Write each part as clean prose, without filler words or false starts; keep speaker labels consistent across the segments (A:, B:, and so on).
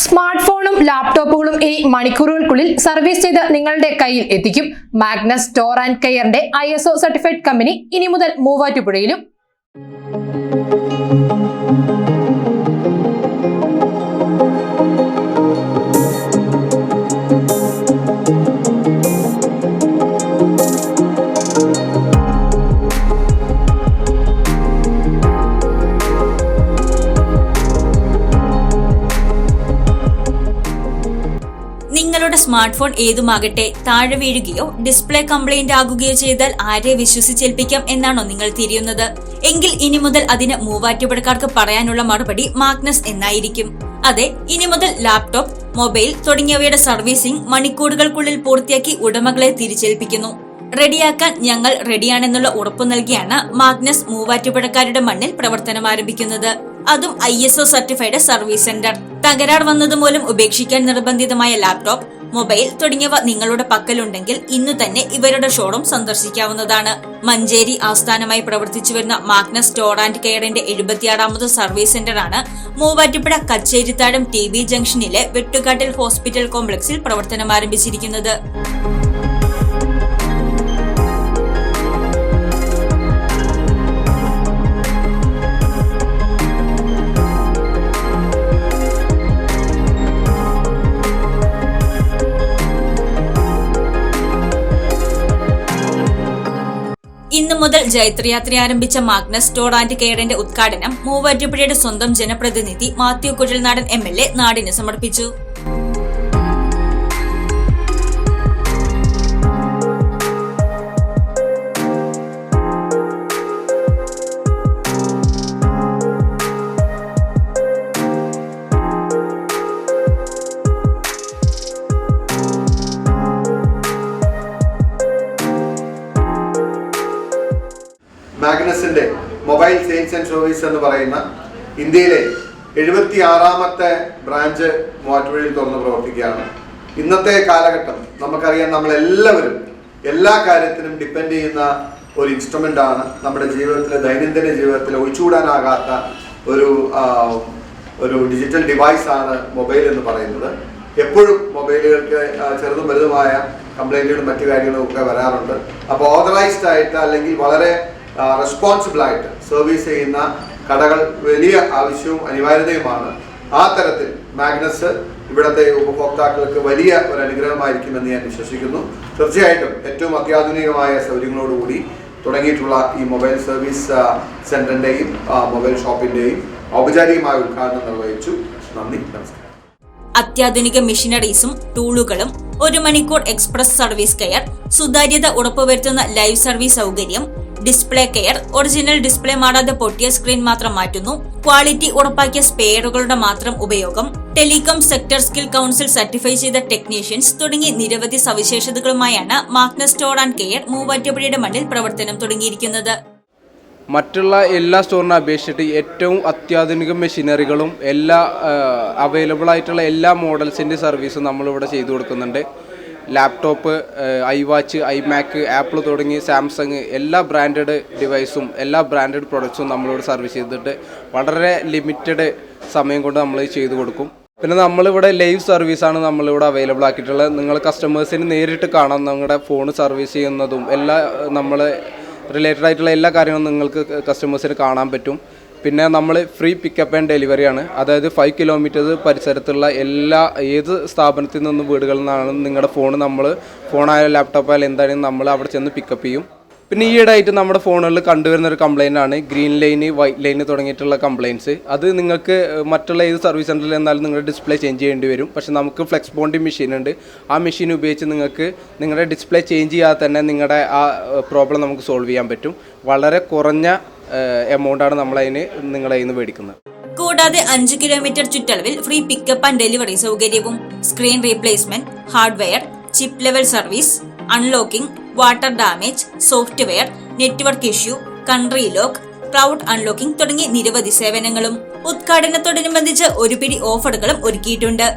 A: Smart ഫോണും ലാപ്ടോപ്പുകളും ഇനി മണിക്കൂറുകൾക്കുള്ളിൽ service ചെയ്ത് നിങ്ങളുടെ കയ്യിൽ എത്തിക്കും. മാഗ്നസ് സ്റ്റോർ ആൻഡ് കെയറിന്റെ ISO സർട്ടിഫൈഡ് കമ്പനി ഇനി മുതൽ മൂവാറ്റുപുഴയിലും.
B: നിങ്ങളുടെ സ്മാർട്ട് ഫോൺ ഏതുമാകട്ടെ താഴെ വീഴുകയോ ഡിസ്പ്ലേ കംപ്ലൈന്റ് ആകുകയോ ചെയ്താൽ ആരെ വിശ്വസിച്ചേൽപ്പിക്കാം എന്നാണോ നിങ്ങൾ തിരിയുന്നത്? എങ്കിൽ ഇനി മുതൽ അതിന് മൂവാറ്റുപുഴക്കാർക്ക് പറയാനുള്ള മറുപടി മാഗ്നസ് എന്നായിരിക്കും. അതെ, ഇനി മുതൽ ലാപ്ടോപ്പ്, മൊബൈൽ തുടങ്ങിയവയുടെ സർവീസിംഗ് മണിക്കൂറുകൾക്കുള്ളിൽ പൂർത്തിയാക്കി ഉടമകളെ തിരിച്ചേൽപ്പിക്കുന്നു. റെഡിയാക്കാൻ ഞങ്ങൾ റെഡിയാണെന്നുള്ള ഉറപ്പു നൽകിയാണ് മാഗ്നസ് മൂവാറ്റുപുഴക്കാരുടെ മണ്ണിൽ പ്രവർത്തനം ആരംഭിക്കുന്നത്. അതും ISO സർട്ടിഫൈഡ് സർവീസ് സെന്റർ. തകരാർ വന്നതുമൂലം ഉപേക്ഷിക്കാൻ നിർബന്ധിതമായ ലാപ്ടോപ്പ്, മൊബൈൽ തുടങ്ങിയവ നിങ്ങളുടെ പക്കലുണ്ടെങ്കിൽ ഇന്നു തന്നെ ഇവരുടെ ഷോറൂം സന്ദർശിക്കാവുന്നതാണ്. മഞ്ചേരി ആസ്ഥാനമായി പ്രവർത്തിച്ചു വരുന്ന മാഗ്നസ് സ്റ്റോർ ആൻഡ് കെയറിന്റെ 76ാമത് സർവീസ് സെന്ററാണ് മൂവാറ്റുപുഴ കച്ചേരിത്താഴം TB ജംഗ്ഷനിലെ വെട്ടുകാട്ടിൽ ഹോസ്പിറ്റൽ കോംപ്ലക്സിൽ പ്രവർത്തനം ആരംഭിച്ചിരിക്കുന്നത്. ഇന്നു മുതൽ ജൈത്രയാത്ര ആരംഭിച്ച മാഗ്നസ് സ്റ്റോർ ആൻഡ് കെയറിന്റെ ഉദ്ഘാടനം മൂവാറ്റുപുഴയുടെ സ്വന്തം ജനപ്രതിനിധി മാത്യു കുഴൽനാടൻ MLA നാടിന് സമർപ്പിച്ചു.
C: മാഗ്നസിന്റെ മൊബൈൽ സെയിൽസ് ആൻഡ് സർവീസ് എന്ന് പറയുന്ന ഇന്ത്യയിലെ 76ാമത്തെ ബ്രാഞ്ച് മൂവാറ്റുപുഴയിൽ തുറന്ന് പ്രവർത്തിക്കുകയാണ്. ഇന്നത്തെ കാലഘട്ടം നമുക്കറിയാം, നമ്മളെല്ലാവരും എല്ലാ കാര്യത്തിനും ഡിപ്പെൻഡ് ചെയ്യുന്ന ഒരു ഇൻസ്ട്രുമെന്റ് ആണ്. നമ്മുടെ ജീവിതത്തിലെ ദൈനംദിന ജീവിതത്തിൽ ഒഴിച്ചുകൂടാനാകാത്ത ഒരു ഡിജിറ്റൽ ഡിവൈസ് ആണ് മൊബൈൽ എന്ന് പറയുന്നത്. എപ്പോഴും മൊബൈലുകൾക്ക് ചെറുതും വലുതുമായ കംപ്ലൈന്റുകളും മറ്റു കാര്യങ്ങളും ഒക്കെ വരാറുണ്ട്. അപ്പോൾ ഓതറൈസ്ഡ് ആയിട്ട് അല്ലെങ്കിൽ വളരെ റെസ്പോൺസിബിൾ ആയിട്ട് സർവീസ് ചെയ്യുന്ന കടകൾ വലിയ ആവശ്യവും അനിവാര്യതയുമാണ്. ആ തരത്തിൽ മാഗ്നസ് ഇവിടുത്തെ ഉപഭോക്താക്കൾക്ക് വലിയ ഒരു അനുഗ്രഹമായിരിക്കുമെന്ന് ഞാൻ വിശ്വസിക്കുന്നു. തീർച്ചയായിട്ടും ഏറ്റവും അത്യാധുനികമായ സൗകര്യങ്ങളോടുകൂടി തുടങ്ങിയിട്ടുള്ള ഈ മൊബൈൽ സർവീസ് സെന്ററിന്റെയും മൊബൈൽ ഷോപ്പിന്റെയും ഔപചാരികമായ ഉദ്ഘാടനം നിർവഹിച്ചു. നന്ദി, നമസ്കാരം.
B: അത്യാധുനിക മെഷീനറീസും ടൂളുകളും, 1 മണിക്കൂർ എക്സ്പ്രസ് സർവീസ് കെയർ, സുതാര്യത ഉറപ്പുവരുത്തുന്ന ലൈവ് സർവീസ് സൗകര്യം, ഡിസ്പ്ലേ കെയർ, ഒറിജിനൽ ഡിസ്പ്ലേ മാറാതെ പൊട്ടിയ സ്ക്രീൻ മാത്രം മാറ്റുന്നു, ക്വാളിറ്റി ഉറപ്പാക്കിയ സ്പെയറുകളുടെ മാത്രം ഉപയോഗം, telecom sector skill council certify ചെയ്ത ടെക്നീഷ്യൻസ് തുടങ്ങി നിരവധി സവിശേഷതകളുമായാണ് മാഗ്നസ് സ്റ്റോർ ആൻഡ് കെയർ മൂവാറ്റുപുഴയുടെ മണ്ണിൽ പ്രവർത്തനം തുടങ്ങിയിരിക്കുന്നത്.
D: മറ്റുള്ള എല്ലാ സ്റ്റോറിനെ അപേക്ഷിച്ചിട്ട് ഏറ്റവും അത്യാധുനിക മെഷീനറികളും എല്ലാ അവൈലബിൾ ആയിട്ടുള്ള എല്ലാ മോഡൽസിൻ്റെ സർവീസും നമ്മളിവിടെ ചെയ്തു കൊടുക്കുന്നുണ്ട്. ലാപ്ടോപ്പ്, iWatch, iMac, ആപ്പിൾ തുടങ്ങി സാംസങ് എല്ലാ ബ്രാൻഡഡ് ഡിവൈസും എല്ലാ ബ്രാൻഡഡ് പ്രൊഡക്ട്സും നമ്മളിവിടെ സർവീസ് ചെയ്തിട്ട് വളരെ ലിമിറ്റഡ് സമയം കൊണ്ട് നമ്മൾ ചെയ്തു കൊടുക്കും. പിന്നെ നമ്മളിവിടെ ലൈവ് സർവീസാണ് നമ്മളിവിടെ അവൈലബിൾ ആക്കിയിട്ടുള്ളത്. നിങ്ങൾ കസ്റ്റമേഴ്സിന് നേരിട്ട് കാണാം. നിങ്ങളുടെ ഫോൺ സർവീസ് ചെയ്യുന്നതും എല്ലാ നമ്മൾ റിലേറ്റഡ് ആയിട്ടുള്ള എല്ലാ കാര്യങ്ങളും നിങ്ങൾക്ക് കസ്റ്റമേഴ്സിന് കാണാൻ പറ്റും. പിന്നെ നമ്മൾ ഫ്രീ പിക്കപ്പ് ആൻഡ് ഡെലിവറിയാണ്. അതായത് 5 കിലോമീറ്റർ പരിസരത്തുള്ള ഏത് സ്ഥാപനത്തിൽ നിന്നും വീടുകളിൽ നിന്നാണ് നിങ്ങളുടെ ഫോണായാലും ലാപ്ടോപ്പായാലും എന്തായാലും നമ്മൾ അവിടെ ചെന്ന് പിക്കപ്പ് ചെയ്യും. പിന്നെ ഈയിടെയായിട്ട് നമ്മുടെ ഫോണുകളിൽ കണ്ടുവരുന്ന ഒരു കംപ്ലയിൻ്റ് ആണ് ഗ്രീൻ ലൈന്, വൈറ്റ് ലൈന് തുടങ്ങിയിട്ടുള്ള കംപ്ലയിൻറ്റ്സ്. അത് നിങ്ങൾക്ക് മറ്റുള്ള ഏത് സർവീസ് സെൻ്ററിൽ എന്നാലും നിങ്ങളുടെ ഡിസ്പ്ലേ ചേഞ്ച് ചെയ്യേണ്ടി വരും. പക്ഷേ നമുക്ക് ഫ്ലെക്സ് ബോണ്ടി മെഷീൻ ഉണ്ട്. ആ മെഷീൻ ഉപയോഗിച്ച് നിങ്ങൾക്ക് നിങ്ങളുടെ ഡിസ്പ്ലേ ചേഞ്ച് ചെയ്യാതെ തന്നെ നിങ്ങളുടെ ആ പ്രോബ്ലം നമുക്ക് സോൾവ് ചെയ്യാൻ പറ്റും. വളരെ കുറഞ്ഞ എമൗണ്ടാണ് നമ്മളതിന് നിങ്ങളുടെ കയ്യിൽ നിന്ന് മേടിക്കുന്നത്.
B: കൂടാതെ 5 കിലോമീറ്റർ ചുറ്റളവിൽ ഫ്രീ പിക്കപ്പ് ആൻഡ് ഡെലിവറി സൗകര്യവും, screen replacement, hardware, chip level service, unlocking, water damage, software, network issue, country lock, cloud unlocking തുടങ്ങി നിരവധി സേവനങ്ങളും. ഉദ്ഘാടനത്തോടനുബന്ധിച്ച് ഒരു പിടി ഓഫറുകളും ഒരുക്കിയിട്ടുണ്ട്.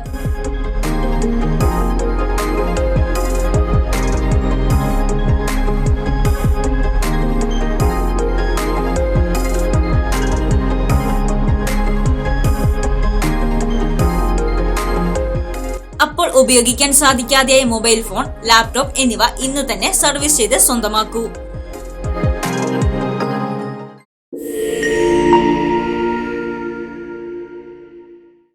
B: ഉപയോഗിക്കാൻ സാധിക്കാതെയായ മൊബൈൽ ഫോൺ, ലാപ്ടോപ്പ് എന്നിവ ഇന്ന് തന്നെ സർവീസ് ചെയ്ത് സ്വന്തമാക്കൂ.